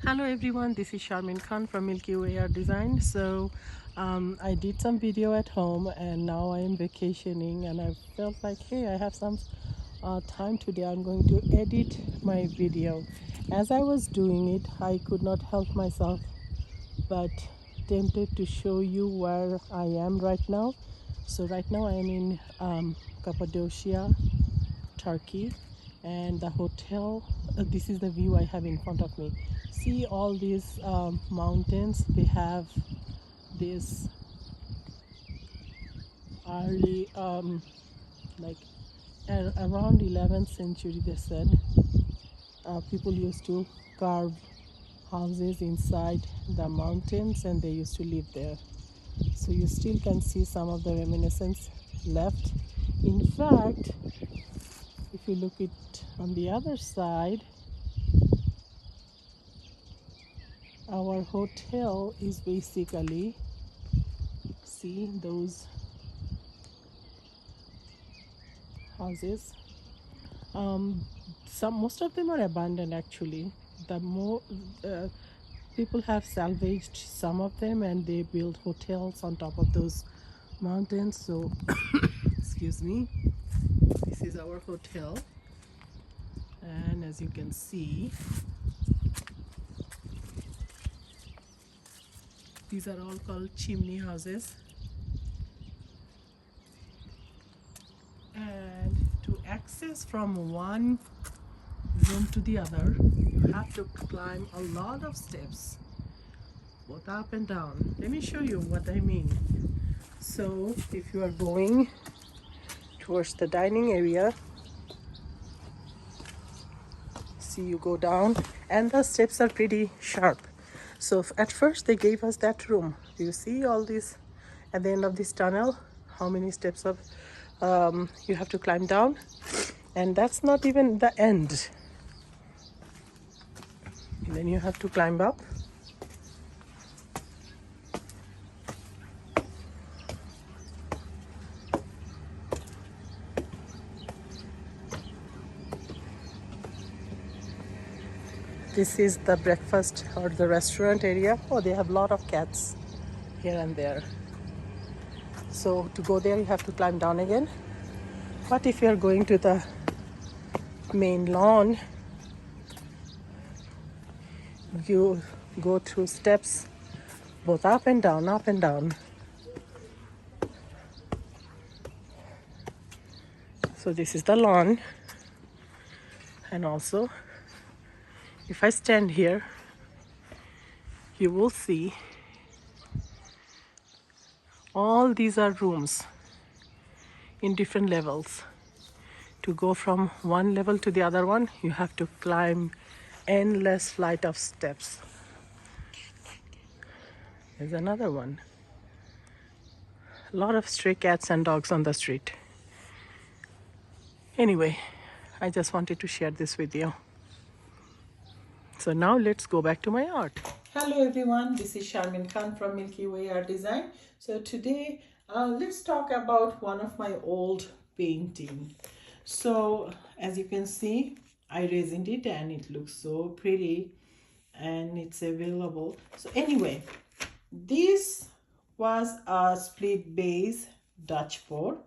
Hello everyone, this is Sharmin Khan from Milky Way Art Design. So I did some video at home and now I am vacationing, and I felt like, hey, I have some time today. I'm going to edit my video. As I was doing it, I could not help myself but tempted to show you where I am right now. So right now I am in Cappadocia, Turkey, and the hotel, this is the view I have in front of me. See all these mountains. They have this early like around 11th century, they said people used to carve houses inside the mountains and they used to live there. So you still can see some of the reminiscence left. In fact, if you look it on the other side, our hotel is basically, see those houses, most of them are abandoned actually. The more people have salvaged some of them and they build hotels on top of those mountains. So excuse me, this is our hotel, and as you can see, these are all called chimney houses. And to access from one room to the other, you have to climb a lot of steps, both up and down. Let me show you what I mean. So if you are going towards the dining area, see, you go down and the steps are pretty sharp. So at first they gave us that room. Do you see all this at the end of this tunnel, how many steps of you have to climb down? And that's not even the end. And then you have to climb up. This is the breakfast or the restaurant area. Oh, they have a lot of cats here and there. So to go there, you have to climb down again. But if you're going to the main lawn, you go through steps both up and down, up and down. So this is the lawn. And also, if I stand here, you will see all these are rooms in different levels. To go from one level to the other one, you have to climb endless flight of steps. There's another one. A lot of stray cats and dogs on the street. Anyway, I just wanted to share this with you. So now let's go back to my art. Hello everyone, this is Sharmin Khan from Milky Way Art Design. So today let's talk about one of my old painting. So as you can see, I resined it and it looks so pretty and it's available. So anyway, this was a split base Dutch pour,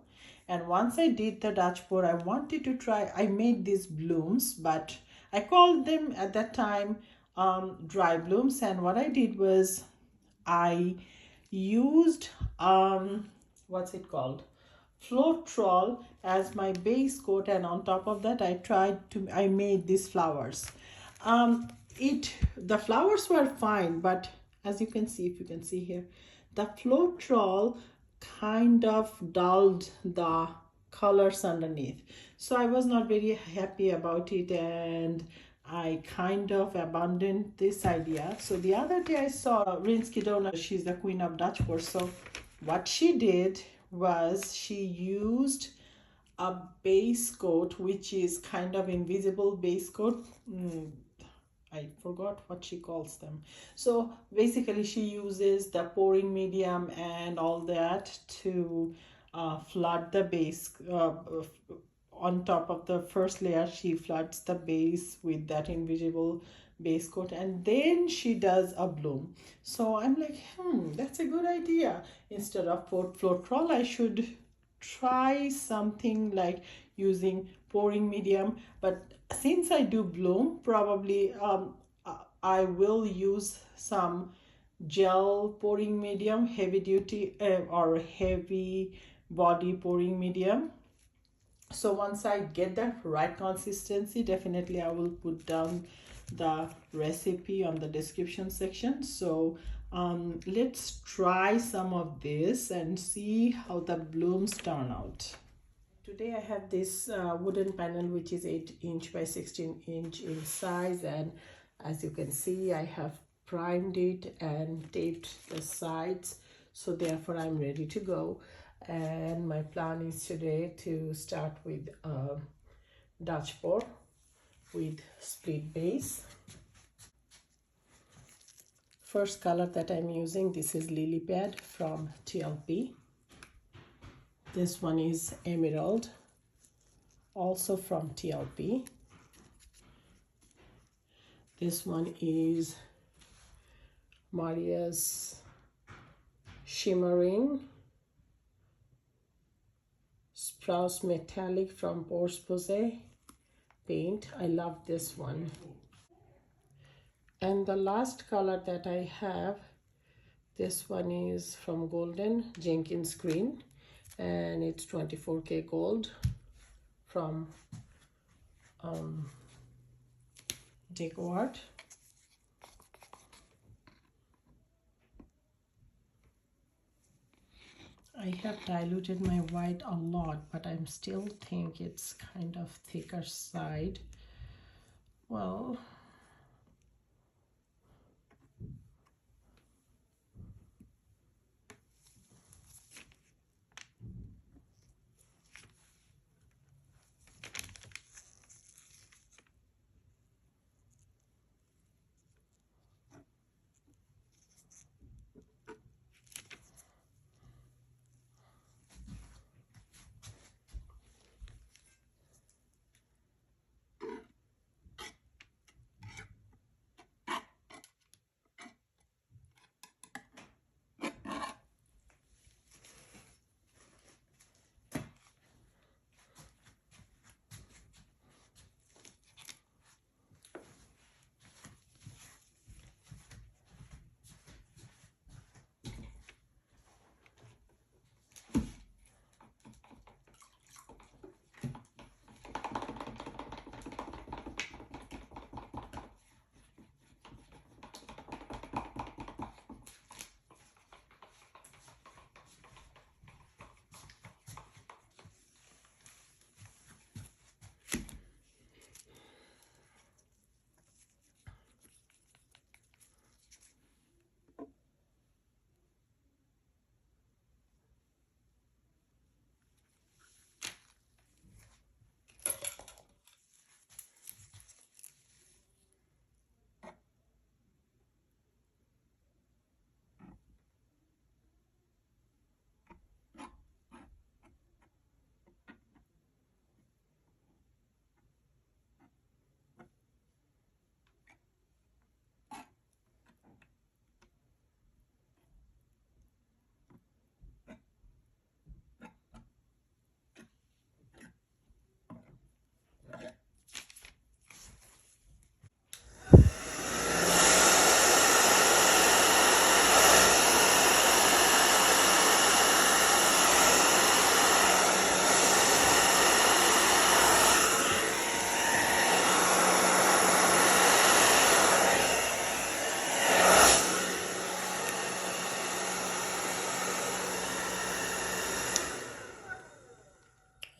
and once I did the Dutch pour, I wanted to try, I made these blooms, but I called them at that time dry blooms. And what I did was I used what's it called, floral as my base coat, and on top of that I made these flowers. The flowers were fine, but as you can see, if you can see here, the floral kind of dulled the colors underneath. So I was not very happy about it and I kind of abandoned this idea. So the other day I saw Rinsky Dona, she's the queen of Dutch pour. So what she did was she used a base coat, which is kind of invisible base coat. I forgot what she calls them. So basically she uses the pouring medium and all that to flood the base on top of the first layer. She floods the base with that invisible base coat, and then she does a bloom. So I'm like, that's a good idea. Instead of float crawl, I should try something like using pouring medium. But since I do bloom, probably I will use some gel pouring medium, heavy duty or heavy body pouring medium. So once I get that right consistency, definitely I will put down the recipe on the description section. So let's try some of this and see how the blooms turn out. Today I have this wooden panel which is 8" by 16" in size, and as you can see I have primed it and taped the sides, so therefore I'm ready to go. And my plan is today to start with Dutch pour with split base. First color that I'm using, this is Lily Pad from TLP. This one is Emerald, also from TLP. This one is Maria's Shimmering Sprouse Metallic from Pores Posay paint. I love this one. And the last color that I have, this one is from Golden Jenkins Green, and it's 24K gold from Deco Art. I have diluted my white a lot, but I'm still think it's kind of thicker side. Well,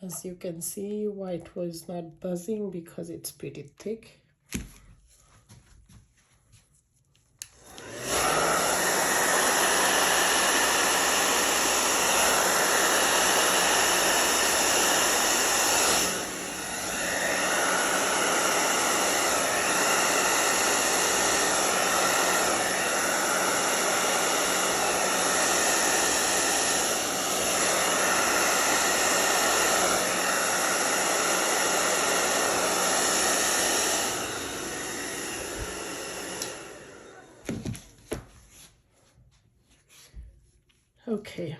as you can see, white was not buzzing because it's pretty thick. okay.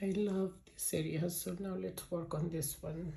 I love this area. So now let's work on this one.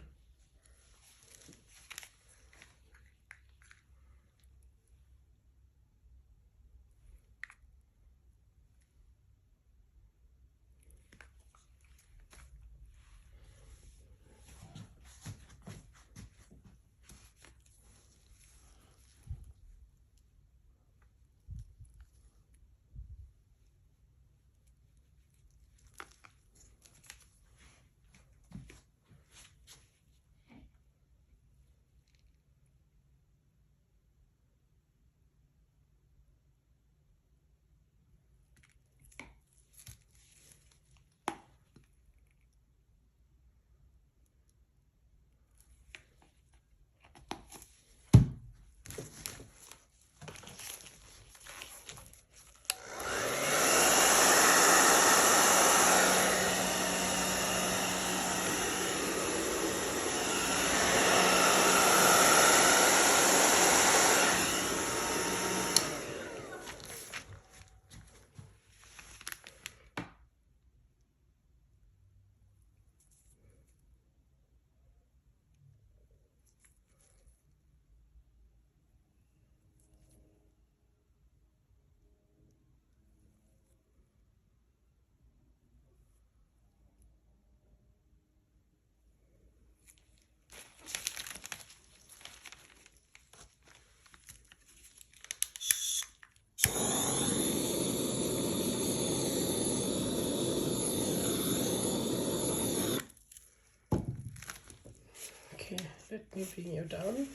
Okay, let me bring you down.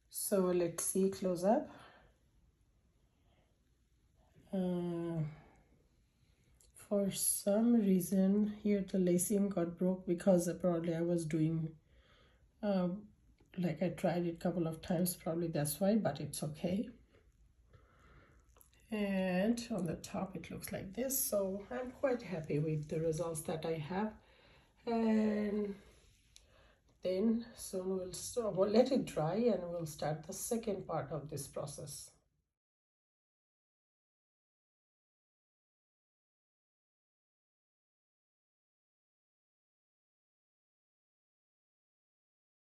So let's see close up. For some reason here the lacing got broke because probably I was doing like I tried it a couple of times, probably that's why, but it's okay. And on the top it looks like this, so I'm quite happy with the results that I have. And then soon we'll let it dry and we'll start the second part of this process.